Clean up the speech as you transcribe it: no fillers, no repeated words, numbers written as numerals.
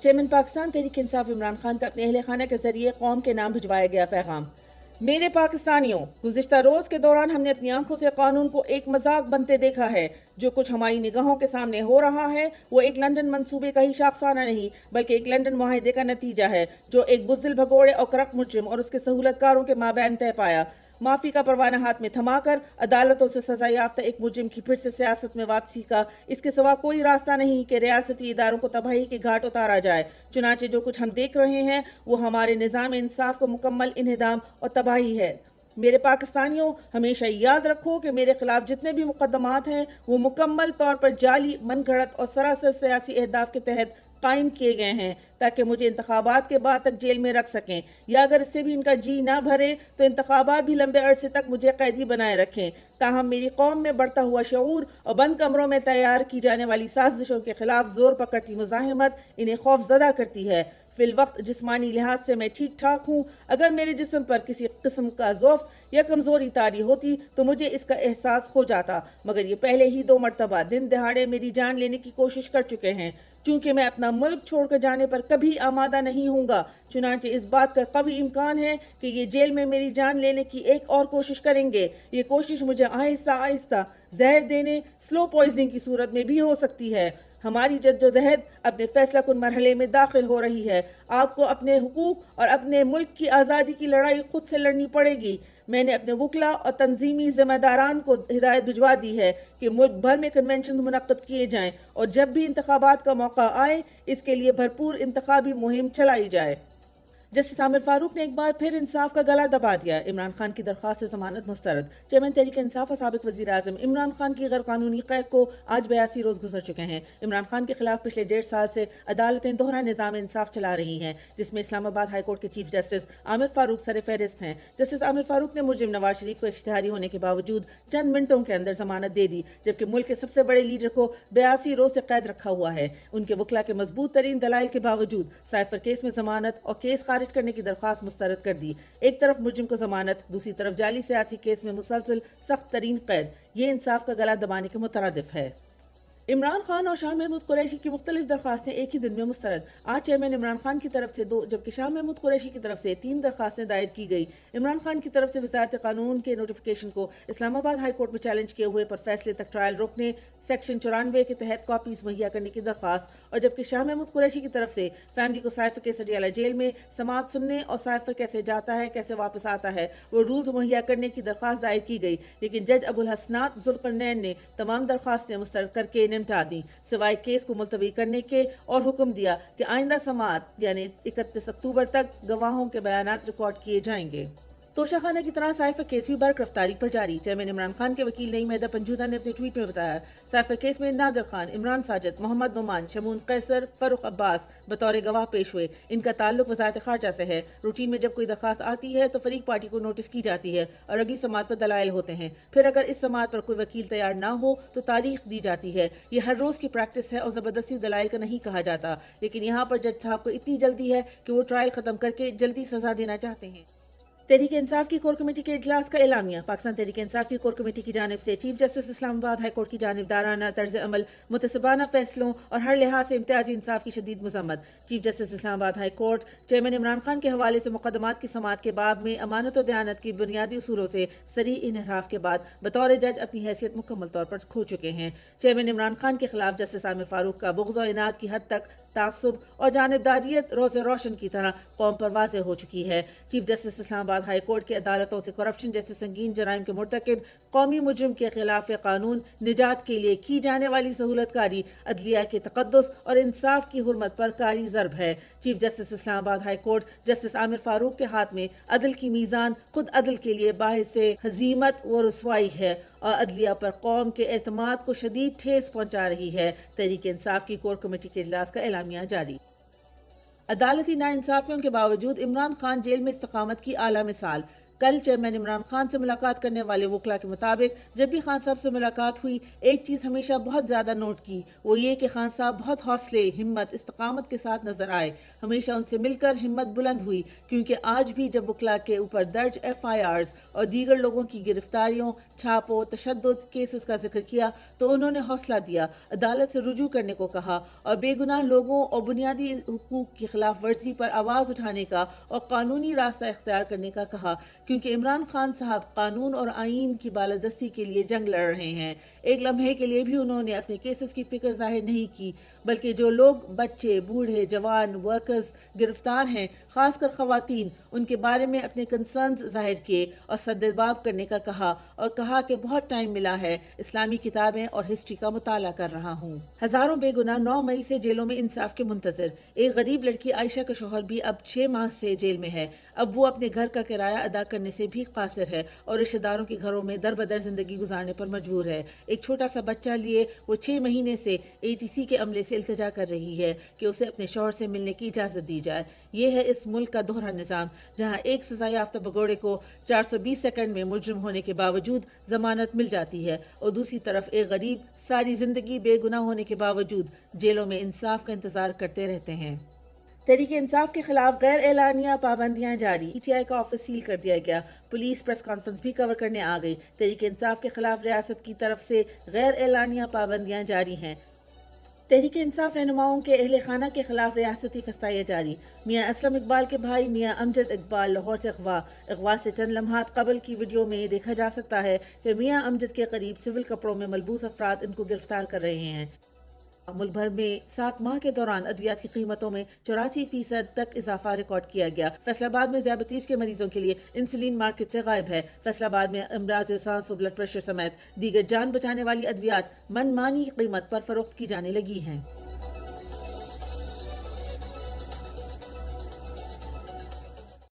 Chairman Pakistan Tehreek Insaf Imran Khan का अपने अहल खाना के जरिए कौम के नाम भिजवाया गया पैगाम। मेरे पाकिस्तानियों, गुज़िश्ता रोज़ के दौरान हमने अपनी आंखों से कानून को एक मजाक बनते देखा है। जो कुछ हमारी निगाहों के सामने हो रहा है वो एक लंदन मंसूबे का ही शाखसाना नहीं बल्कि एक लंदन मुआहिदे का नतीजा है, जो एक बुज़दिल भगोड़े और करप्ट मुजरिम और उसके सहूलतकारों के माबैन तय पाया। माफ़ी का परवाना हाथ में थमाकर अदालतों से सजा याफ्ता एक मुजरिम की फिर से सियासत में वापसी का इसके सिवा कोई रास्ता नहीं कि रियासती इदारों को तबाही के घाट उतारा जाए। चुनांचे जो कुछ हम देख रहे हैं वो हमारे निज़ाम इंसाफ को मुकम्मल इन्हिदाम और तबाही है। मेरे पाकिस्तानियों, हमेशा याद रखो कि मेरे खिलाफ जितने भी मुकदमात हैं वो मुकम्मल तौर पर जाली, मनगढ़ंत और सरासर सियासी अहदाफ के तहत कायम किए गए हैं ताकि मुझे इंतखाबात के बाद तक जेल में रख सकें, या अगर इससे भी इनका जी ना भरे तो इंतखाबात भी लंबे अरसे तक मुझे कैदी बनाए रखें। ताहम मेरी कौम में बढ़ता हुआ शऊर और बंद कमरों में तैयार की जाने वाली साजिशों के खिलाफ जोर पकड़ती मुजाहिमत इन्हें खौफजदा करती है। फिल वक्त जिस्मानी लिहाज से मैं ठीक ठाक हूँ। अगर मेरे जिस्म पर किसी किस्म का ज़ौफ़ या कमज़ोरी तारी होती तो मुझे इसका एहसास हो जाता, मगर ये पहले ही 2 मरतबा दिन दहाड़े मेरी जान लेने की कोशिश कर चुके हैं। चूँकि मैं अपना मुल्क छोड़कर जाने पर कभी आमादा नहीं हूँगा, चुनांचे इस बात का कवी इम्कान है कि ये जेल में मेरी जान लेने की एक और कोशिश करेंगे। ये कोशिश मुझे आहिस्ता आहिस्ता जहर देने, स्लो पॉइजनिंग की सूरत में भी हो सकती है। हमारी जद्दोजहद अपने फैसला कुन मरहले में दाखिल हो रही है। आपको अपने हुकूक और अपने मुल्क की आज़ादी की लड़ाई खुद से लड़नी पड़ेगी। मैंने अपने वकला और तंजीमी ज़िम्मेदारान को हिदायत भिजवा दी है कि मुल्क भर में कन्वेंशन मुनक्कद किए जाएं और जब भी इंतखाबात का मौका आए इसके लिए भरपूर इंतखाबी मुहिम चलाई जाए। जस्टिस आमिर फारूक ने एक बार फिर इंसाफ का गला दबा दिया। इमरान खान की दरख्वास्त से जमानत मुस्तरद। चेयरमैन तहरीक इंसाफ और साबिक वज़ीर आज़म इमरान खान की गैर कानूनी कैद को आज 82 रोज़ गुजर चुके हैं। इमरान खान के खिलाफ पिछले 1.5 साल से अदालतें दोहरा निज़ाम इंसाफ चला रही हैं, जिसमें इस्लामाबाद हाई कोर्ट के चीफ जस्टिस आमिर फारूक सर फहरिस्त हैं। जस्टिस आमिर फारूक ने मुजरिम नवाज शरीफ को इश्तिहारी होने के बावजूद चंद मिनटों के अंदर जमानत दे दी, जबकि मुल्क के सबसे बड़े लीडर को 82 रोज़ से कैद रखा हुआ है। उनके वकला के मजबूत तरीन दलाइल के बावजूद साइफर केस में जमानत और केस खारिज करने की दरख्वास्त मुस्तरद कर दी। एक तरफ मुजरिम को जमानत, दूसरी तरफ जाली सियासी केस में मुसलसल सख्त तरीन कैद। ये इंसाफ का गला दबाने के मुतरादिफ है। इमरान खान और शाह महमूद कुरैशी की मुख्तलिफ दरख्वास्तें एक ही दिन में मुस्तरद। आज चेयरमैन इमरान खान की तरफ से 2 जबकि शाह महमूद कुरैशी की तरफ से 3 दरख्वास्तें दायर की गई। इमरान खान की तरफ से वज़ारत कानून के नोटिफिकेशन को इस्लामाबाद हाई कोर्ट में चैलेंज किए हुए पर फैसले तक ट्रायल रोकने, सेक्शन 94 के तहत कॉपीज मुहैया करने की दरख्वास्त, और जबकि शाह महमूद कुरैशी की तरफ से फैमिली को साइफर के सडियाला जेल में समाअत सुनने और साइफर कैसे जाता है कैसे वापस आता है वो रूल्स मुहैया करने की दरख्वास्त दायर की गई, लेकिन जज अबुल हसनात जुल्करनैन ने तमाम दरख्वास्तें मुस्तरद करके निपटा दी, सिवाय केस को मुलतवी करने के, और हुक्म दिया कि आइंदा समाअत यानी 31 अक्टूबर तक गवाहों के बयानात रिकॉर्ड किए जाएंगे। तोशाखाना की तरह साइफर केस भी बरकरफ्तारी पर जारी। चेयरमैन इमरान खान के वकील नईम हैदर पंजूदा ने अपने ट्वीट में बताया, साइफर केस में नादिर खान, इमरान साजिद, मोहम्मद नुमान, शमून कैसर, फरुख अब्बास बतौर गवाह पेश हुए। इनका ताल्लुक वजारत खारजा से है। रूटीन में जब कोई दरख्वास्त आती है तो फरीक पार्टी को नोटिस की जाती है और अगली समाअत पर दलाइल होते हैं। फिर अगर इस समाअत पर कोई वकील तैयार ना हो तो तारीख दी जाती है। ये हर रोज़ की प्रैक्टिस है और ज़बरदस्ती दलाइल का नहीं कहा जाता, लेकिन यहाँ पर जज साहब को इतनी जल्दी है कि वो ट्रायल ख़त्म करके जल्दी सजा देना चाहते हैं। तहरीक इंसाफ की कोर कमेटी के इजलास का एलामिया। पाकिस्तान तहरीक इंसाफ की कोर कमेटी की जानिब से chief justice Islamabad high court की जानिबदाराना तर्ज अमल, मुतसबाना फैसलों और हर लिहाज से इम्तियाजी इंसाफ की शदीद मजम्मत। Chief justice Islamabad high court chairman Imran Khan के हवाले से मुकदमात की समाअत के बाब में अमानत और दयानत की बुनियादी उसूलों से सरी इनहराफ के बाद बतौर जज अपनी हैसियत मुकम्मल तौर पर खो चुके हैं। चेयरमैन इमरान खान के खिलाफ जस्टिस आमिर फारूक का बुग़्ज़ और इनाद की हद तक तासुब और जानिबदारियत रोज़े रोशन की तरह कौम पर वाज़ेह हो चुकी है। Chief justice Islamabad high court की अदालतों से करप्शन जैसे संगीन जराइम के मुर्तकिब कौमी मुजरिम के खिलाफ कानून निजात के लिए की जाने वाली सहूलतकारी अदलिया के तकद्दुस और इंसाफ की हुर्मत पर कारी ज़रब है। Chief justice Islamabad high court justice Aamir Farooq के हाथ में अदल की मीज़ान खुद अदल के लिए बाहिस हजीमत व रुसवाई है और अदलिया पर कौम के एतमाद को शदीद ठेस पहुँचा रही है। तहरीक इंसाफ की कोर कमेटी के इजलास का एलामिया जारी। अदालती नाइंसाफियों के बावजूद इमरान खान जेल में इस्तकामत की आला मिसाल। کل چیئرمین عمران خان سے ملاقات کرنے والے وکلا کے مطابق جب بھی خان صاحب سے ملاقات ہوئی ایک چیز ہمیشہ بہت زیادہ نوٹ کی، وہ یہ کہ خان صاحب بہت حوصلے، ہمت، استقامت کے ساتھ نظر آئے۔ ہمیشہ ان سے مل کر ہمت بلند ہوئی، کیونکہ آج بھی جب وکلا کے اوپر درج FIRs اور دیگر لوگوں کی گرفتاریوں، چھاپوں، تشدد کیسز کا ذکر کیا تو انہوں نے حوصلہ دیا، عدالت سے رجوع کرنے کو کہا اور بے گناہ لوگوں اور بنیادی حقوق کی خلاف ورزی پر آواز اٹھانے کا اور قانونی راستہ اختیار کرنے کا کہا، کیونکہ عمران خان صاحب قانون اور آئین کی بالادستی کے لیے جنگ لڑ رہے ہیں۔ ایک لمحے کے لیے بھی انہوں نے اپنے کیسز کی فکر ظاہر نہیں کی، بلکہ جو لوگ بچے، بوڑھے، جوان، ورکرز گرفتار ہیں، خاص کر خواتین، ان کے بارے میں اپنے کنسرنز ظاہر کیے اور سدباب کرنے کا کہا اور کہا کہ بہت ٹائم ملا ہے، اسلامی کتابیں اور ہسٹری کا مطالعہ کر رہا ہوں۔ ہزاروں بے گناہ 9 مئی سے جیلوں میں انصاف کے منتظر۔ ایک غریب لڑکی عائشہ کا شوہر بھی اب 6 ماہ سے جیل میں ہے۔ اب وہ اپنے گھر کا کرایہ ادا کرنے سے بھی قاصر ہے اور رشتہ داروں کے گھروں میں در بدر زندگی گزارنے پر مجبور ہے۔ ایک چھوٹا سا بچہ لیے وہ 6 مہینے سے ATC کے عملے سے التجا کر رہی ہے کہ اسے اپنے شوہر سے ملنے کی اجازت دی جائے۔ یہ ہے اس ملک کا دوہرا نظام، جہاں ایک سزا یافتہ بگوڑے کو 420 سیکنڈ میں مجرم ہونے کے باوجود ضمانت مل جاتی ہے اور دوسری طرف ایک غریب ساری زندگی بے گناہ ہونے کے باوجود جیلوں میں انصاف کا انتظار کرتے رہتے ہیں۔ تحریک انصاف کے خلاف غیر اعلانیہ پابندیاں جاری، PTI کا آفس سیل کر دیا گیا، پولیس پریس کانفرنس بھی کور کرنے آ گئی۔ تحریک انصاف کے خلاف ریاست کی طرف سے غیر اعلانیہ پابندیاں جاری ہیں۔ تحریک انصاف رہنماؤں کے اہل خانہ کے خلاف ریاستی فستائیہ جاری۔ میاں اسلم اقبال کے بھائی میاں امجد اقبال لاہور سے اغوا سے چند لمحات قبل کی ویڈیو میں دیکھا جا سکتا ہے کہ میاں امجد کے قریب سول کپڑوں میں ملبوس افراد ان کو گرفتار کر رہے ہیں۔ ملک بھر میں 7 ماہ کے دوران ادویات کی قیمتوں میں 84% تک اضافہ ریکارڈ کیا گیا۔ فیصل آباد میں ذیابیطس کے مریضوں کے لیے انسولین مارکیٹ سے غائب ہے۔ فیصل آباد میں امراض سانس و بلڈ پریشر سمیت دیگر جان بچانے والی ادویات من مانی قیمت پر فروخت کی جانے لگی ہیں۔